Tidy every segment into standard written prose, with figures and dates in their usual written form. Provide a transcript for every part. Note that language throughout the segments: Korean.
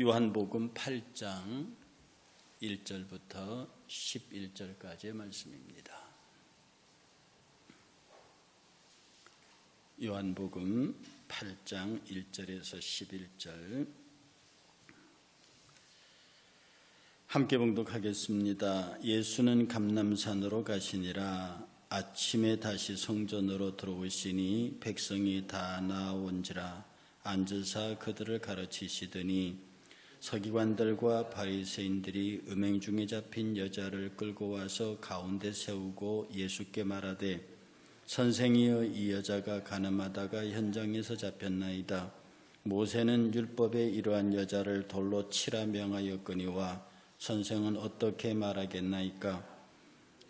요한복음 8장 1절부터 11절까지의 말씀입니다. 요한복음 8장 1절에서 11절 함께 봉독하겠습니다. 예수는 감람산으로 가시니라. 아침에 다시 성전으로 들어오시니 백성이 다 나온지라. 앉으사 그들을 가르치시더니 서기관들과 바리새인들이 음행 중에 잡힌 여자를 끌고 와서 가운데 세우고 예수께 말하되 선생이여, 이 여자가 가늠하다가 현장에서 잡혔나이다. 모세는 율법에 이러한 여자를 돌로 치라 명하였거니와 선생은 어떻게 말하겠나이까?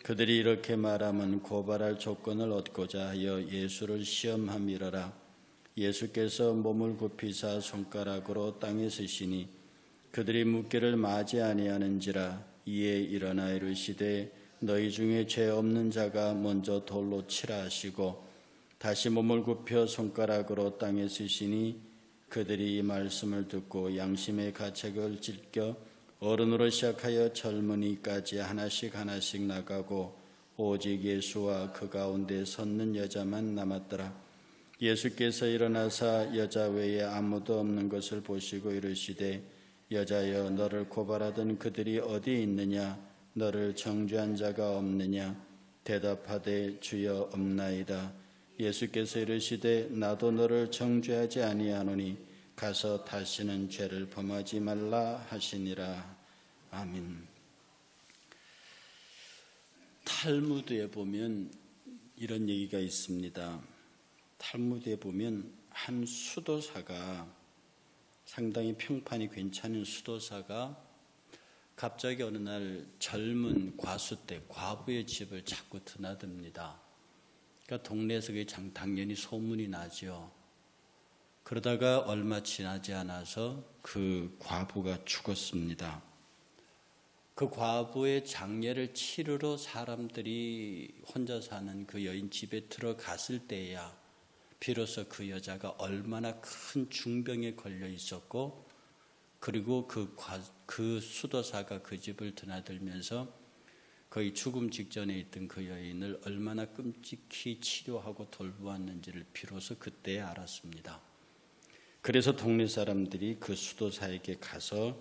그들이 이렇게 말하면 고발할 조건을 얻고자 하여 예수를 시험함이러라. 예수께서 몸을 굽히사 손가락으로 땅에 쓰시니 그들이 묻기를 마지 아니하는지라. 이에 일어나 이르시되 너희 중에 죄 없는 자가 먼저 돌로 치라 하시고 다시 몸을 굽혀 손가락으로 땅에 쓰시니 그들이 이 말씀을 듣고 양심의 가책을 질겨 어른으로 시작하여 젊은이까지 하나씩 나가고 오직 예수와 그 가운데 섰는 여자만 남았더라. 예수께서 일어나사 여자 외에 아무도 없는 것을 보시고 이르시되 여자여, 너를 고발하던 그들이 어디 있느냐? 너를 정죄한 자가 없느냐? 대답하되 주여 없나이다. 예수께서 이르시되 나도 너를 정죄하지 아니하노니 가서 다시는 죄를 범하지 말라 하시니라. 아멘. 탈무드에 보면 이런 얘기가 있습니다. 탈무드에 보면 한 수도사가, 상당히 평판이 괜찮은 수도사가 갑자기 어느 날 젊은 과수떼, 과부의 집을 자꾸 드나듭니다. 그러니까 동네에서 그게 당연히 소문이 나죠. 그러다가 얼마 지나지 않아서 그 과부가 죽었습니다. 그 과부의 장례를 치르러 사람들이 혼자 사는 그 여인 집에 들어갔을 때야 비로소 그 여자가 얼마나 큰 중병에 걸려 있었고, 그리고 그 수도사가 그 집을 드나들면서 거의 죽음 직전에 있던 그 여인을 얼마나 끔찍히 치료하고 돌보았는지를 비로소 그때 알았습니다. 그래서 동네 사람들이 그 수도사에게 가서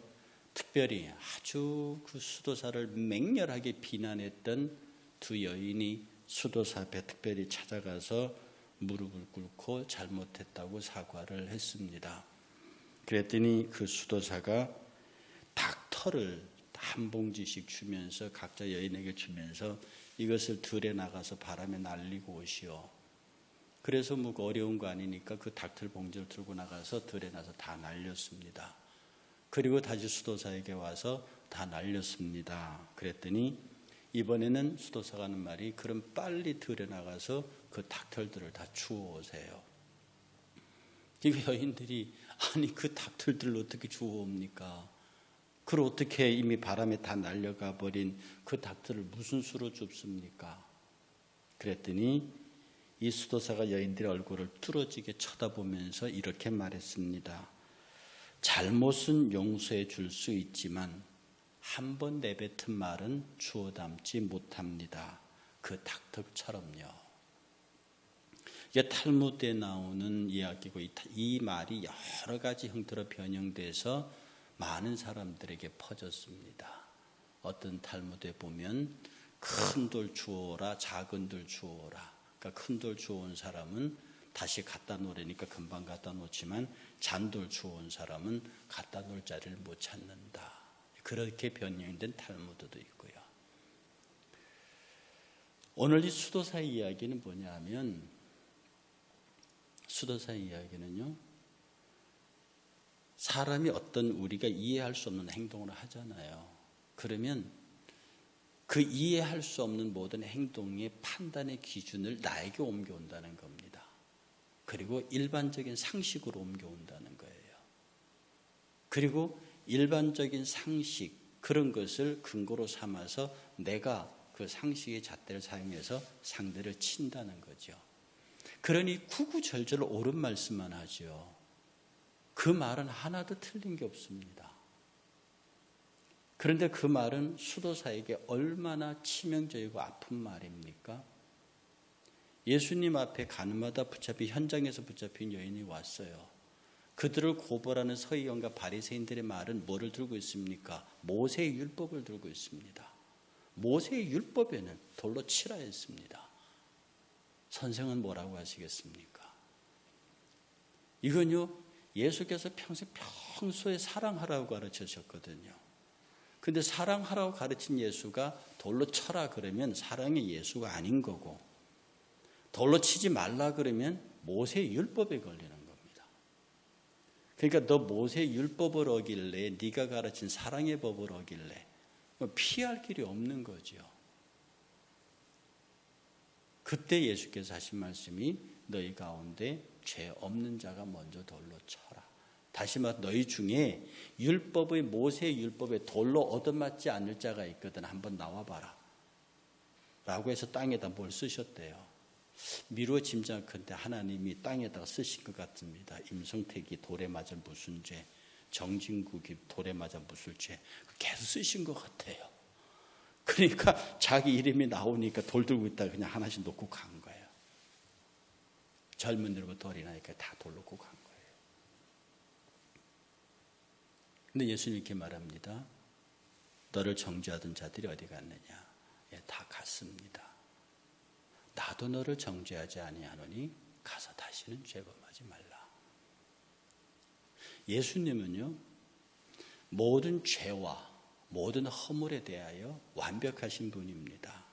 특별히 아주 그 수도사를 맹렬하게 비난했던 두 여인이 수도사 앞에 특별히 찾아가서 무릎을 꿇고 잘못했다고 사과를 했습니다. 그랬더니 그 수도사가 닭털을 한 봉지씩 주면서 각자 여인에게 주면서 이것을 들에 나가서 바람에 날리고 오시오. 그래서 뭐 어려운 거 아니니까 그 닭털 봉지를 들고 나가서 들에 나서 다 날렸습니다. 그리고 다시 수도사에게 와서 다 날렸습니다. 그랬더니 이번에는 수도사가 하는 말이 그럼 빨리 들에 나가서 그 닭털들을 다 주워오세요. 이 여인들이 아니 그 닭털들을 어떻게 주워옵니까? 그걸 어떻게 이미 바람에 다 날려가 버린 그 닭털을 무슨 수로 줍습니까? 그랬더니 이 수도사가 여인들의 얼굴을 뚫어지게 쳐다보면서 이렇게 말했습니다. 잘못은 용서해 줄 수 있지만 한 번 내뱉은 말은 주워 담지 못합니다. 그 닭털처럼요. 이게 탈무드에 나오는 이야기고 이 말이 여러 가지 형태로 변형돼서 많은 사람들에게 퍼졌습니다. 어떤 탈무드에 보면 큰 돌 주워라, 작은 돌 주워라. 그러니까 큰 돌 주워온 사람은 다시 갖다 놓으려니까 금방 갖다 놓지만 잔돌 주워온 사람은 갖다 놓을 자리를 못 찾는다. 그렇게 변형된 탈무드도 있고요. 오늘 이 수도사의 이야기는 뭐냐 하면, 수도사의 이야기는요, 사람이 어떤 우리가 이해할 수 없는 행동을 하잖아요. 그러면 그 이해할 수 없는 모든 행동의 판단의 기준을 나에게 옮겨온다는 겁니다. 그리고 일반적인 상식으로 옮겨온다는 거예요. 그리고 일반적인 상식, 그런 것을 근거로 삼아서 내가 그 상식의 잣대를 사용해서 상대를 친다는 거죠. 그러니 구구절절 옳은 말씀만 하죠. 그 말은 하나도 틀린 게 없습니다. 그런데 그 말은 수도사에게 얼마나 치명적이고 아픈 말입니까? 예수님 앞에 가늠하다 현장에서 붙잡힌 여인이 왔어요. 그들을 고발하는 서기관과 바리새인들의 말은 뭐를 들고 있습니까? 모세의 율법을 들고 있습니다. 모세의 율법에는 돌로 치라 했습니다. 선생은 뭐라고 하시겠습니까? 이건요, 예수께서 평소에 사랑하라고 가르치셨거든요. 근데 사랑하라고 가르친 예수가 돌로 쳐라 그러면 사랑의 예수가 아닌 거고, 돌로 치지 말라 그러면 모세의 율법에 걸리는 겁니다. 그러니까 너 모세의 율법을 어길래, 네가 가르친 사랑의 법을 어길래 피할 길이 없는 거죠. 그때 예수께서 하신 말씀이 너희 가운데 죄 없는 자가 먼저 돌로 쳐라. 다시 말해 너희 중에 율법의 모세의 율법에 돌로 얻어맞지 않을 자가 있거든 한번 나와봐라 라고 해서 땅에다 뭘 쓰셨대요. 미루어 짐작컨대 하나님이 땅에다가 쓰신 것 같습니다. 임성택이 돌에 맞아 무슨 죄, 정진국이 돌에 맞아 무슨 죄 계속 쓰신 것 같아요. 그러니까 자기 이름이 나오니까 돌 들고 있다가 그냥 하나씩 놓고 간 거예요. 젊은이들과 돌이 나니까 다 돌 놓고 간 거예요. 근데 예수님 이렇게 말합니다. 너를 정죄하던 자들이 어디 갔느냐? 예, 다 갔습니다. 나도 너를 정죄하지 아니하노니 가서 다시는 죄범하지 말라. 예수님은요, 모든 죄와 모든 허물에 대하여 완벽하신 분입니다.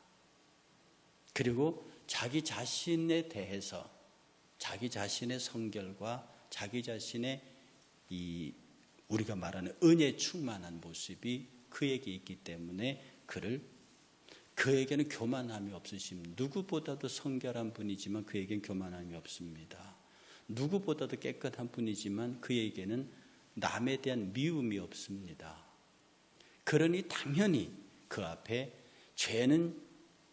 그리고 자기 자신에 대해서 자기 자신의 성결과 자기 자신의 우리가 말하는 은혜에 충만한 모습이 그에게 있기 때문에 그에게는 교만함이 없으십니다. 누구보다도 성결한 분이지만 그에게는 교만함이 없습니다. 누구보다도 깨끗한 분이지만 그에게는 남에 대한 미움이 없습니다. 그러니 당연히 그 앞에 죄는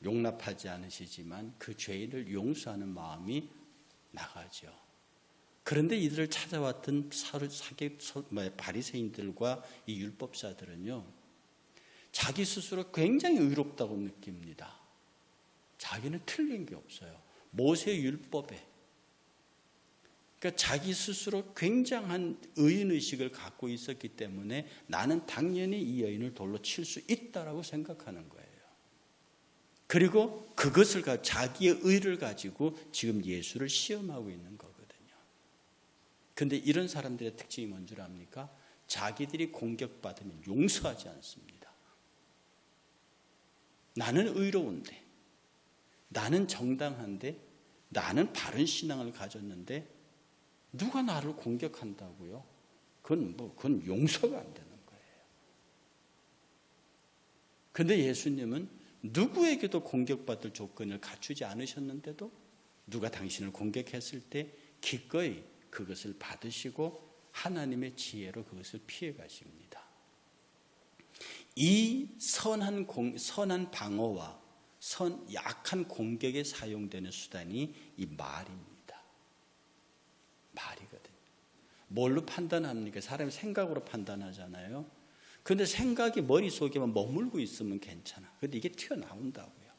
용납하지 않으시지만 그 죄인을 용서하는 마음이 나가죠. 그런데 이들을 찾아왔던 바리새인들과 이 율법사들은요, 자기 스스로 굉장히 의롭다고 느낍니다. 자기는 틀린 게 없어요. 모세 율법에. 그러니까 자기 스스로 굉장한 의인의식을 갖고 있었기 때문에 나는 당연히 이 여인을 돌로 칠 수 있다라고 생각하는 거예요. 그리고 그것을 자기의 의를 가지고 지금 예수를 시험하고 있는 거거든요. 그런데 이런 사람들의 특징이 뭔 줄 압니까? 자기들이 공격받으면 용서하지 않습니다. 나는 의로운데, 나는 정당한데, 나는 바른 신앙을 가졌는데 누가 나를 공격한다고요? 그건 용서가 안 되는 거예요. 그런데 예수님은 누구에게도 공격받을 조건을 갖추지 않으셨는데도 누가 당신을 공격했을 때 기꺼이 그것을 받으시고 하나님의 지혜로 그것을 피해 가십니다. 이 선한 방어와 약한 공격에 사용되는 수단이 이 말입니다. 말이거든요. 뭘로 판단합니까? 사람이 생각으로 판단하잖아요. 그런데 생각이 머릿속에만 머물고 있으면 괜찮아. 그런데 이게 튀어나온다고요.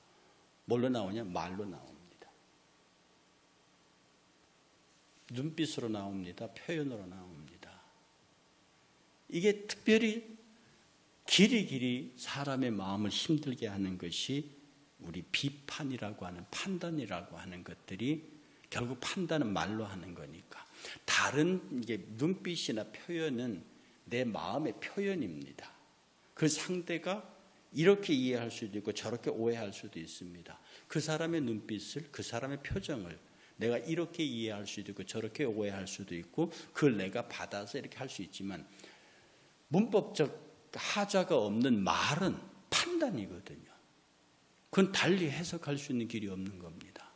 뭘로 나오냐? 말로 나옵니다. 눈빛으로 나옵니다. 표현으로 나옵니다. 이게 특별히 길이길이 사람의 마음을 힘들게 하는 것이 우리 비판이라고 하는 판단이라고 하는 것들이 결국 판단은 말로 하는 거니까. 다른 이게 눈빛이나 표현은 내 마음의 표현입니다. 그 상대가 이렇게 이해할 수도 있고 저렇게 오해할 수도 있습니다. 그 사람의 눈빛을, 그 사람의 표정을 내가 이렇게 이해할 수도 있고 저렇게 오해할 수도 있고 그걸 내가 받아서 이렇게 할 수 있지만 문법적 하자가 없는 말은 판단이거든요. 그건 달리 해석할 수 있는 길이 없는 겁니다.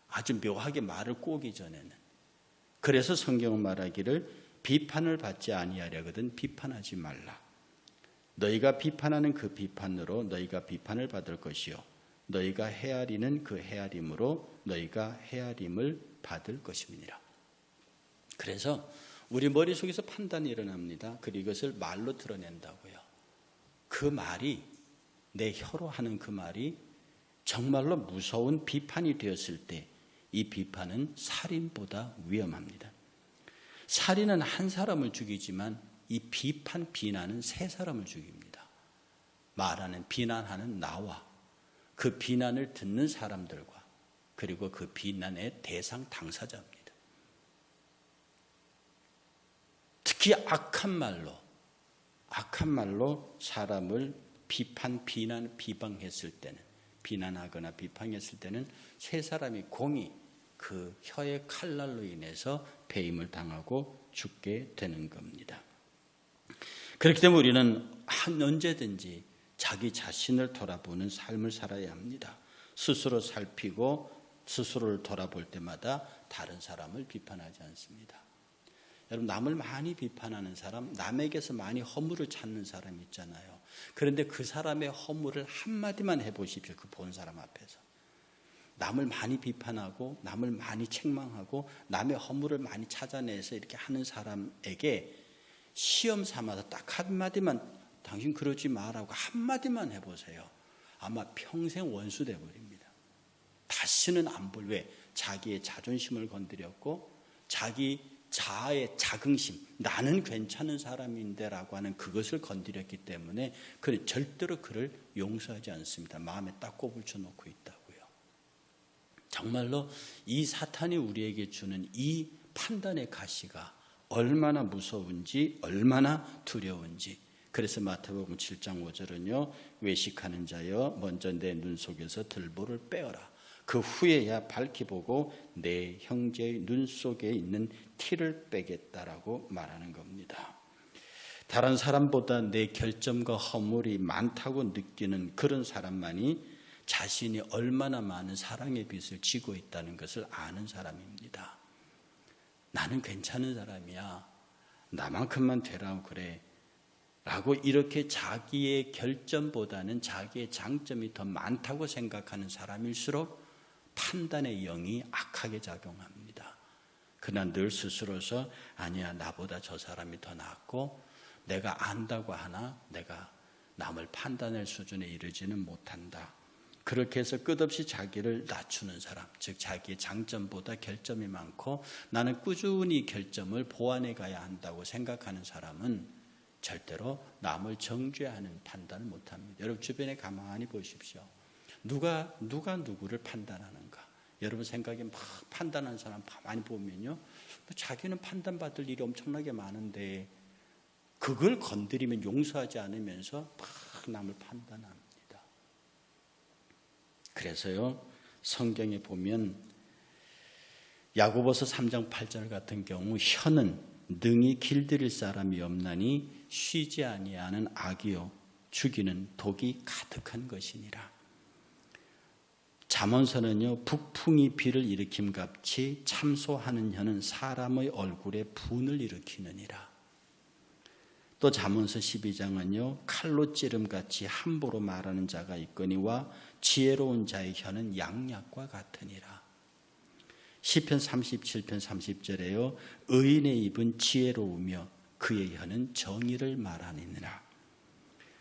아주 묘하게 말을 꼬기 전에는. 그래서 성경은 말하기를 비판을 받지 아니하려거든 비판하지 말라. 너희가 비판하는 그 비판으로 너희가 비판을 받을 것이요 너희가 헤아리는 그 헤아림으로 너희가 헤아림을 받을 것임이니라. 그래서 우리 머릿속에서 판단이 일어납니다. 그리고 이것을 말로 드러낸다고요. 그 말이, 내 혀로 하는 그 말이 정말로 무서운 비판이 되었을 때 이 비판은 살인보다 위험합니다. 살인은 한 사람을 죽이지만 이 비판, 비난은 세 사람을 죽입니다. 말하는, 비난하는 나와 그 비난을 듣는 사람들과 그리고 그 비난의 대상 당사자입니다. 특히 악한 말로 사람을 비판, 비난, 비방했을 때는, 비난하거나 비방했을 때는 세 사람이 공히 그 혀의 칼날로 인해서 배임을 당하고 죽게 되는 겁니다. 그렇기 때문에 우리는 언제든지 자기 자신을 돌아보는 삶을 살아야 합니다. 스스로 살피고 스스로를 돌아볼 때마다 다른 사람을 비판하지 않습니다. 여러분, 남을 많이 비판하는 사람, 남에게서 많이 허물을 찾는 사람 있잖아요. 그런데 그 사람의 허물을 한마디만 해보십시오. 그 본 사람 앞에서. 남을 많이 비판하고 남을 많이 책망하고 남의 허물을 많이 찾아내서 이렇게 하는 사람에게 시험 삼아서 딱 한마디만, 당신 그러지 마라고 한마디만 해보세요. 아마 평생 원수 돼버립니다. 다시는 안 볼. 왜? 자기의 자존심을 건드렸고 자기 자아의 자긍심, 나는 괜찮은 사람인데 라고 하는 그것을 건드렸기 때문에 그는 절대로 그를 용서하지 않습니다. 마음에 딱 꼽을쳐 놓고 있다고요. 정말로 이 사탄이 우리에게 주는 이 판단의 가시가 얼마나 무서운지, 얼마나 두려운지. 그래서 마태복음 7장 5절은요, 외식하는 자여 먼저 내 눈 속에서 들보를 빼어라. 그 후에야 밝히 보고 내 형제의 눈 속에 있는 티를 빼겠다라고 말하는 겁니다. 다른 사람보다 내 결점과 허물이 많다고 느끼는 그런 사람만이 자신이 얼마나 많은 사랑의 빚을 지고 있다는 것을 아는 사람입니다. 나는 괜찮은 사람이야. 나만큼만 되라고 그래. 라고 이렇게 자기의 결점보다는 자기의 장점이 더 많다고 생각하는 사람일수록 판단의 영이 악하게 작용합니다. 그러나 늘 스스로서 아니야, 나보다 저 사람이 더 낫고 내가 안다고 하나 내가 남을 판단할 수준에 이르지는 못한다. 그렇게 해서 끝없이 자기를 낮추는 사람, 즉 자기의 장점보다 결점이 많고 나는 꾸준히 결점을 보완해 가야 한다고 생각하는 사람은 절대로 남을 정죄하는 판단을 못합니다. 여러분 주변에 가만히 보십시오. 누가 누구를 판단하는가? 여러분 생각에 막 판단하는 사람 가만히 보면요, 자기는 판단받을 일이 엄청나게 많은데 그걸 건드리면 용서하지 않으면서 막 남을 판단합니다. 그래서요, 성경에 보면 야고보서 3장 8절 같은 경우 혀는 능히 길들일 사람이 없나니 쉬지 아니하는 악이요 죽이는 독이 가득한 것이니라. 잠언서는요, 북풍이 비를 일으킴같이 참소하는 혀는 사람의 얼굴에 분을 일으키느니라. 또 잠언서 12장은요, 칼로 찌름같이 함부로 말하는 자가 있거니와 지혜로운 자의 혀는 양약과 같으니라. 시편 37편 30절에요, 의인의 입은 지혜로우며 그의 혀는 정의를 말하느니라.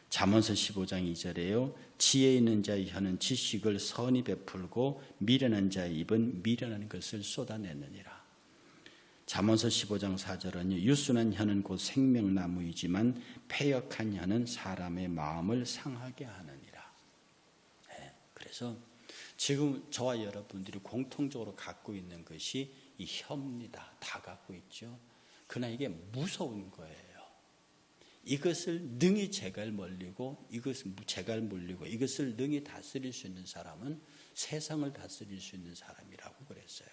잠언서 15장 2절에요, 지혜 있는 자의 혀는 지식을 선히 베풀고 미련한 자의 입은 미련한 것을 쏟아내느니라. 잠언서 15장 4절은요, 유순한 혀는 곧 생명나무이지만 패역한 혀는 사람의 마음을 상하게 하느니라. 네, 그래서 지금 저와 여러분들이 공통적으로 갖고 있는 것이 이 혀입니다. 다 갖고 있죠. 그러나 이게 무서운 거예요. 이것을 능히 제갈 물리고 이것을 능히 다스릴 수 있는 사람은 세상을 다스릴 수 있는 사람이라고 그랬어요.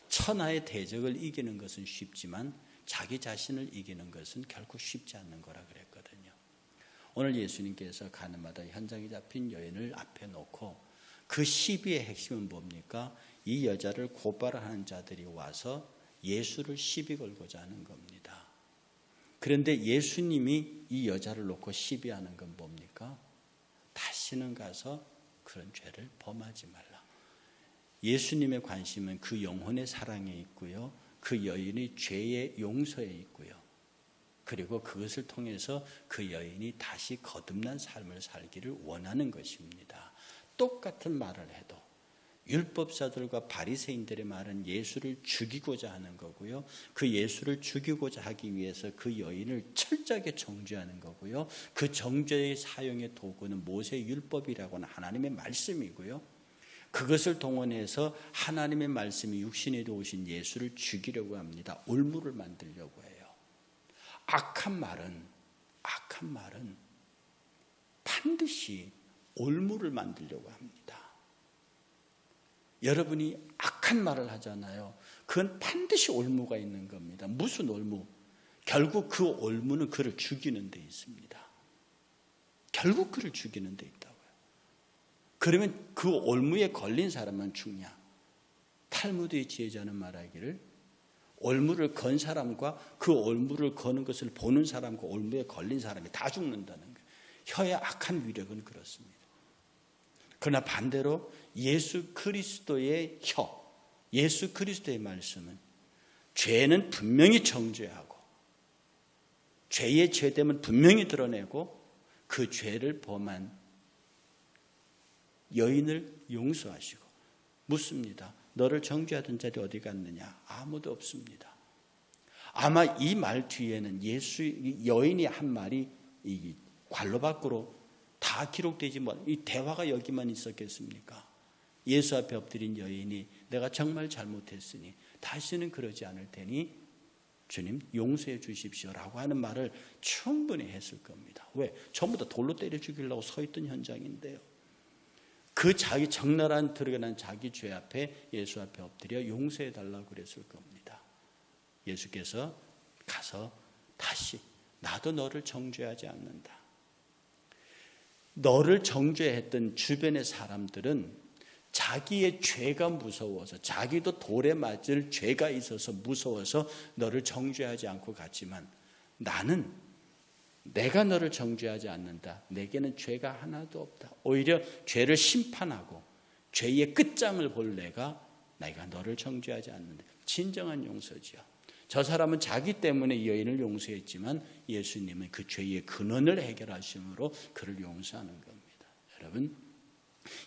천하의 대적을 이기는 것은 쉽지만 자기 자신을 이기는 것은 결코 쉽지 않는 거라 그랬거든요. 오늘 예수님께서 가늠하다 현장에 잡힌 여인을 앞에 놓고 그 시비의 핵심은 뭡니까? 이 여자를 고발하는 자들이 와서 예수를 시비 걸고자 하는 겁니다. 그런데 예수님이 이 여자를 놓고 시비하는 건 뭡니까? 다시는 가서 그런 죄를 범하지 말라. 예수님의 관심은 그 영혼의 사랑에 있고요, 그 여인의 죄의 용서에 있고요, 그리고 그것을 통해서 그 여인이 다시 거듭난 삶을 살기를 원하는 것입니다. 똑같은 말을 해도 율법사들과 바리새인들의 말은 예수를 죽이고자 하는 거고요. 그 예수를 죽이고자 하기 위해서 그 여인을 철저하게 정죄하는 거고요. 그 정죄의 사용의 도구는 모세의 율법이라고 하는 하나님의 말씀이고요. 그것을 동원해서 하나님의 말씀이 육신에 오신 예수를 죽이려고 합니다. 올무를 만들려고 해요. 악한 말은 반드시 올무를 만들려고 합니다. 여러분이 악한 말을 하잖아요. 그건 반드시 올무가 있는 겁니다. 무슨 올무? 결국 그 올무는 그를 죽이는 데 있습니다. 결국 그를 죽이는 데 있다고요. 그러면 그 올무에 걸린 사람만 죽냐? 탈무드의 지혜자는 말하기를 올무를 건 사람과 그 올무를 거는 것을 보는 사람과 올무에 걸린 사람이 다 죽는다는 거예요. 혀의 악한 위력은 그렇습니다. 그러나 반대로 예수 그리스도의 혀, 예수 그리스도의 말씀은 죄는 분명히 정죄하고 죄의 죄됨은 분명히 드러내고 그 죄를 범한 여인을 용서하시고 묻습니다. 너를 정죄하던 자들이 어디 갔느냐? 아무도 없습니다. 아마 이 말 뒤에는 여인이 한 말이 이 관로 밖으로 다 기록되지 이 대화가 여기만 있었겠습니까? 예수 앞에 엎드린 여인이 내가 정말 잘못했으니 다시는 그러지 않을 테니 주님 용서해 주십시오라고 하는 말을 충분히 했을 겁니다. 왜? 전부 다 돌로 때려 죽이려고 서 있던 현장인데요. 그 자기 적나라한 드러난 자기 죄 앞에 예수 앞에 엎드려 용서해 달라고 그랬을 겁니다. 예수께서 가서 다시 나도 너를 정죄하지 않는다. 너를 정죄했던 주변의 사람들은 자기의 죄가 무서워서 자기도 돌에 맞을 죄가 있어서 무서워서 너를 정죄하지 않고 갔지만 나는 내가 너를 정죄하지 않는다. 내게는 죄가 하나도 없다. 오히려 죄를 심판하고 죄의 끝장을 볼 내가 너를 정죄하지 않는다. 진정한 용서지요. 저 사람은 자기 때문에 이 여인을 용서했지만 예수님은 그 죄의 근원을 해결하심으로 그를 용서하는 겁니다. 여러분,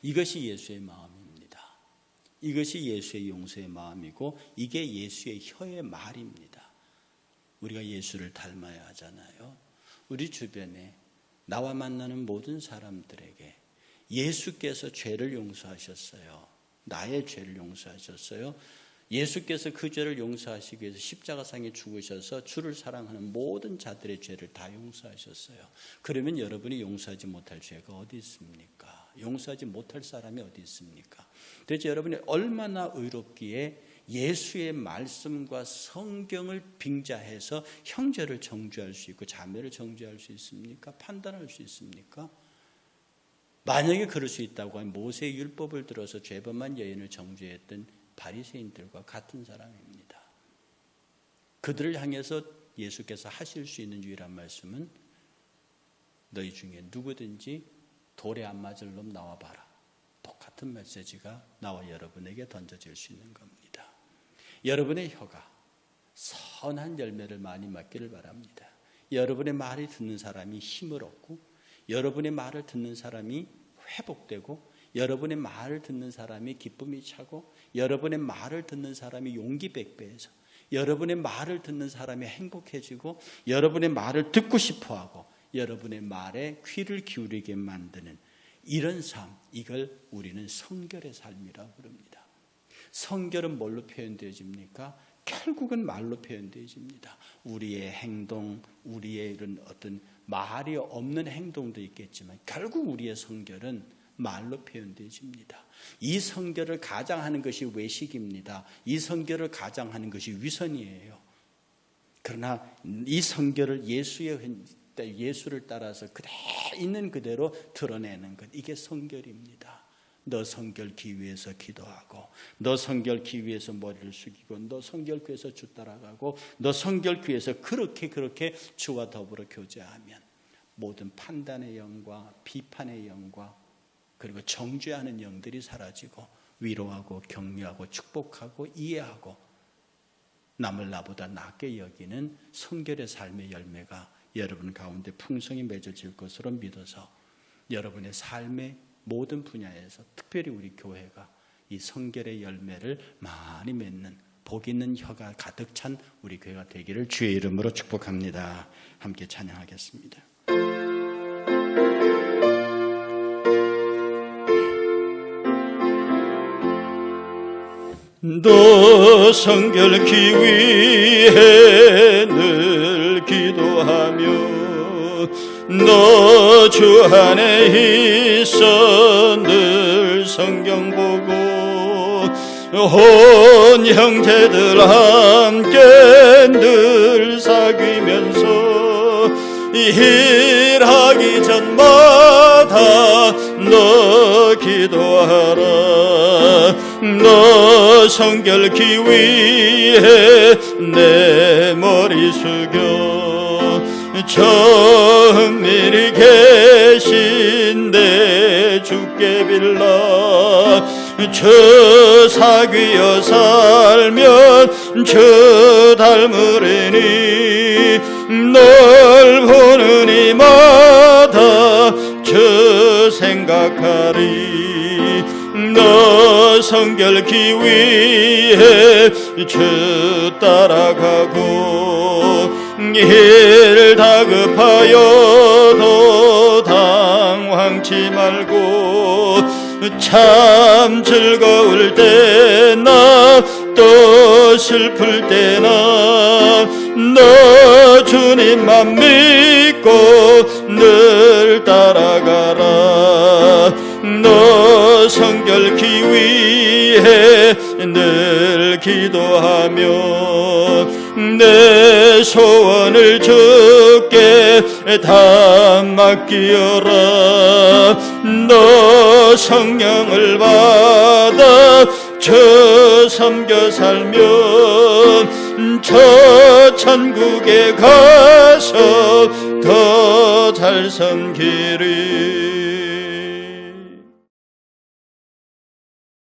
이것이 예수의 마음입니다. 이것이 예수의 용서의 마음이고 이게 예수의 혀의 말입니다. 우리가 예수를 닮아야 하잖아요. 우리 주변에 나와 만나는 모든 사람들에게 예수께서 죄를 용서하셨어요. 나의 죄를 용서하셨어요. 예수께서 그 죄를 용서하시기 위해서 십자가상에 죽으셔서 주를 사랑하는 모든 자들의 죄를 다 용서하셨어요. 그러면 여러분이 용서하지 못할 죄가 어디 있습니까? 용서하지 못할 사람이 어디 있습니까? 도대체 여러분이 얼마나 의롭기에 예수의 말씀과 성경을 빙자해서 형제를 정죄할 수 있고 자매를 정죄할 수 있습니까? 판단할 수 있습니까? 만약에 그럴 수 있다고 하면 모세의 율법을 들어서 죄범한 여인을 정죄했던 바리새인들과 같은 사람입니다. 그들을 향해서 예수께서 하실 수 있는 유일한 말씀은 너희 중에 누구든지 돌에 안 맞을 놈 나와봐라. 똑같은 메시지가 나와 여러분에게 던져질 수 있는 겁니다. 여러분의 혀가 선한 열매를 많이 맺기를 바랍니다. 여러분의 말을 듣는 사람이 힘을 얻고 여러분의 말을 듣는 사람이 회복되고 여러분의 말을 듣는 사람이 기쁨이 차고 여러분의 말을 듣는 사람이 용기 백배해서 여러분의 말을 듣는 사람이 행복해지고 여러분의 말을 듣고 싶어하고 여러분의 말에 귀를 기울이게 만드는 이런 삶, 이걸 우리는 성결의 삶이라고 부릅니다. 성결은 뭘로 표현되어집니까? 결국은 말로 표현되어집니다. 우리의 행동, 우리의 이런 어떤 말이 없는 행동도 있겠지만 결국 우리의 성결은 말로 표현되어집니다. 이 성결을 가장하는 것이 외식입니다. 이 성결을 가장하는 것이 위선이에요. 그러나 이 성결을 예수를 따라서 있는 그대로 드러내는 것, 이게 성결입니다. 너 성결기 위해서 기도하고 너 성결기 위해서 머리를 숙이고 너 성결기 위해서 주 따라가고 너 성결기 위해서 그렇게 주와 더불어 교제하면 모든 판단의 영과 비판의 영과 그리고 정죄하는 영들이 사라지고 위로하고 격려하고 축복하고 이해하고 남을 나보다 낫게 여기는 성결의 삶의 열매가 여러분 가운데 풍성히 맺어질 것으로 믿어서 여러분의 삶의 모든 분야에서 특별히 우리 교회가 이 성결의 열매를 많이 맺는 복 있는 혀가 가득 찬 우리 교회가 되기를 주의 이름으로 축복합니다. 함께 찬양하겠습니다. 너 성결케 위해 늘 기도하며 너 주 안에 있어 늘 성경 보고 온 형제들 함께 늘 사귀면서 일하기 전마다 너 기도하라. 너 성결케 위해 내 머리 숙여 정밀히 계신 내 주께 빌라. 저 사귀어 살면 저 닮으리니 널 보는 이마다 저 생각하리. 너 성결케 위해 저 따라가고 일 다급하여도 당황치 말고 참 즐거울 때나 또 슬플 때나 너 주님만 믿고 늘 따라가라. 너 성결케 위해 늘 기도하며 내 소원을 주께 다 맡기어라. 너 성령을 받아 저 섬겨 살면 저 천국에 가서 더 잘 섬기리.